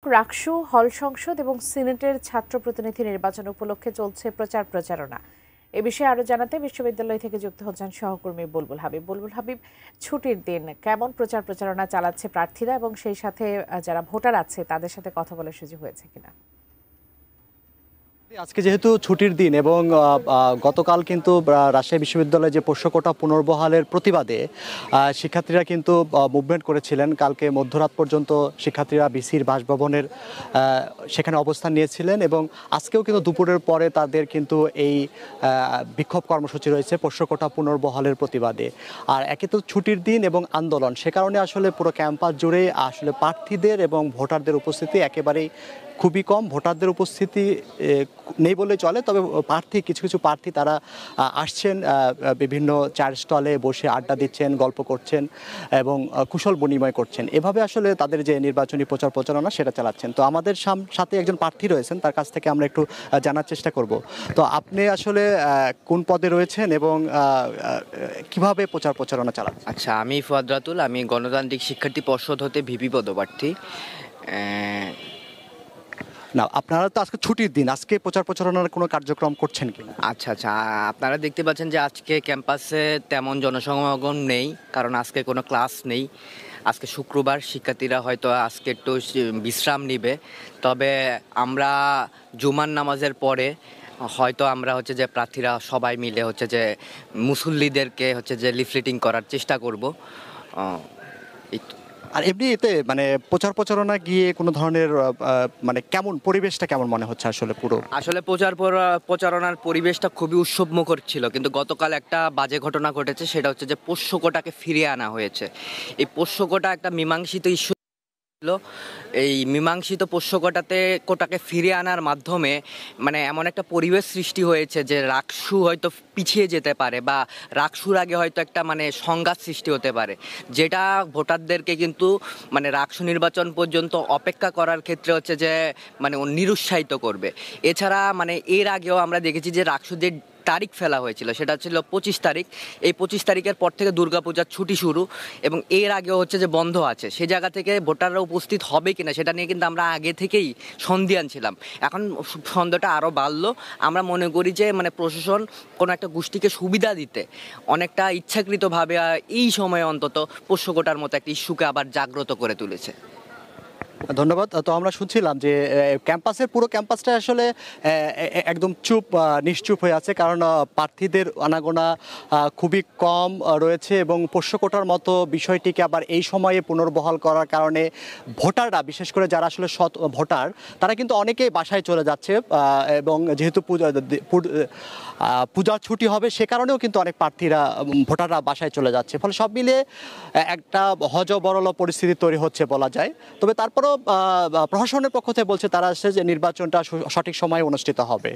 রাকসু, হল সংসদ এবং সিনেটের ছাত্র প্রতিনিধি নির্বাচন উপলক্ষে চলছে প্রচারণা। এ বিষয়ে আরো জানাতে বিশ্ববিদ্যালয় থেকে যুক্ত হচ্ছেন সহকর্মী বুলবুল হাবিব। বুলবুল হাবিব, ছুটির দিন কেমন প্রচারণা চালাচ্ছে প্রার্থীরা এবং সেই সাথে যারা ভোটার আছে তাদের সাথে কথা বলার সুযোগ হয়েছে কিনা? আজকে যেহেতু ছুটির দিন এবং গতকাল কিন্তু রাজশাহী বিশ্ববিদ্যালয়ে যে পোষ্য কোটা পুনর্বহালের প্রতিবাদে শিক্ষার্থীরা কিন্তু মুভমেন্ট করেছিলেন। কালকে মধ্যরাত পর্যন্ত শিক্ষার্থীরা বিসির বাসভবনের সেখানে অবস্থান নিয়েছিলেন এবং আজকেও কিন্তু দুপুরের পরে তাদের কিন্তু এই বিক্ষোভ কর্মসূচি রয়েছে পোষ্য কোটা পুনর্বহালের প্রতিবাদে। আর একে তো ছুটির দিন এবং আন্দোলন, সে কারণে আসলে পুরো ক্যাম্পাস জুড়ে আসলে প্রার্থীদের এবং ভোটারদের উপস্থিতি একেবারেই খুবই কম। ভোটারদের উপস্থিতি নেই বললে চলে, তবে কিছু কিছু প্রার্থী তারা আসছেন, বিভিন্ন চায়ের স্টলে বসে আড্ডা দিচ্ছেন, গল্প করছেন এবং কুশল বিনিময় করছেন। এভাবে আসলে তাদের যে নির্বাচনী প্রচারণা সেটা চালাচ্ছেন। তো আমাদের সাথে একজন প্রার্থী রয়েছেন, তার কাছ থেকে আমরা একটু জানার চেষ্টা করব। তো আপনি আসলে কোন পদে রয়েছেন এবং কিভাবে প্রচারণা চালাচ্ছেন? আচ্ছা, আমি ফুয়াদ রাতুল, আমি গণতান্ত্রিক শিক্ষার্থী পর্ষদ হতে ভিপি পদপ্রার্থী। না, আপনারা তো আজকে ছুটির দিন, আজকে প্রচারণার কোনো কার্যক্রম করছেন কিনা? আচ্ছা, আপনারা দেখতে পাচ্ছেন যে আজকে ক্যাম্পাসে তেমন জনসমাগম নেই, কারণ আজকে কোনো ক্লাস নেই। আজকে শুক্রবার, শিক্ষার্থীরা হয়তো আজকে একটু বিশ্রাম নিবে। তবে আমরা জুমার নামাজের পরে হয়তো আমরা যে প্রার্থীরা সবাই মিলে যে মুসল্লিদেরকে যে লিফলেটিং করার চেষ্টা করব। আর এমনি এতে মানে প্রচারণা গিয়ে কোনো ধরনের মানে কেমন পরিবেশটা কেমন মনে হচ্ছে আসলে পুরো? আসলে প্রচারণার পরিবেশটা খুবই উৎসবমুখর ছিল, কিন্তু গতকাল একটা বাজে ঘটনা ঘটেছে। সেটা হচ্ছে যে পোষ্য কোটাকে ফিরিয়ে আনা হয়েছে। এই পোষ্য কোটা একটা মীমাংসিত ইস্যু। এই মীমাংসিত পোষ্য কোটাকে ফিরিয়ে আনার মাধ্যমে মানে এমন একটা পরিবেশ সৃষ্টি হয়েছে যে রাকসু হয়তো পিছিয়ে যেতে পারে, বা রাকসুর আগে হয়তো একটা মানে সংঘাত সৃষ্টি হতে পারে, যেটা ভোটারদেরকে কিন্তু মানে রাকসু নির্বাচন পর্যন্ত অপেক্ষা করার ক্ষেত্রে যে মানে নিরুৎসাহিত করবে। এছাড়া মানে এর আগেও আমরা দেখেছি যে রাকসুদের তারিখ ফেলা হয়েছিল, সেটা ছিল 25 তারিখ। এই 25 তারিখের পর থেকে দুর্গাপূজার ছুটি শুরু, এবং এর আগেও যে বন্ধ আছে। সে জায়গা থেকে ভোটাররা উপস্থিত হবে কিনা সেটা নিয়ে কিন্তু আমরা আগে থেকেই সন্দিহান ছিলাম। এখন সন্দেহটা আরও বাড়লো। আমরা মনে করি যে মানে প্রশাসন কোনো একটা গোষ্ঠীকে সুবিধা দিতে অনেকটা ইচ্ছাকৃতভাবে এই সময়ে অন্তত পোষ্য কোটার মতো একটা ইস্যুকে আবার জাগ্রত করে তুলেছে। ধন্যবাদ। তো আমরা শুনছিলাম যে পুরো ক্যাম্পাসটা আসলে একদম নিশ্চুপ হয়ে আছে, কারণ প্রার্থীদের আনাগোনা খুবই কম রয়েছে এবং পোষ্য কোটার মতো বিষয়টিকে আবার এই সময়ে পুনর্বহাল করার কারণে ভোটাররা, বিশেষ করে যারা আসলে সৎ ভোটার, তারা কিন্তু অনেকেই বাসায় চলে যাচ্ছে এবং যেহেতু পূজার ছুটি হবে সে কারণেও কিন্তু অনেক ভোটাররা বাসায় চলে যাচ্ছে। ফলে সব মিলিয়ে একটা হযবরল পরিস্থিতি তৈরি হচ্ছে বলা যায়। তবে তারপরও প্রশাসনের পক্ষ থেকে বলছে তারা আসছে যে নির্বাচনটা সঠিক সময়ে অনুষ্ঠিত হবে।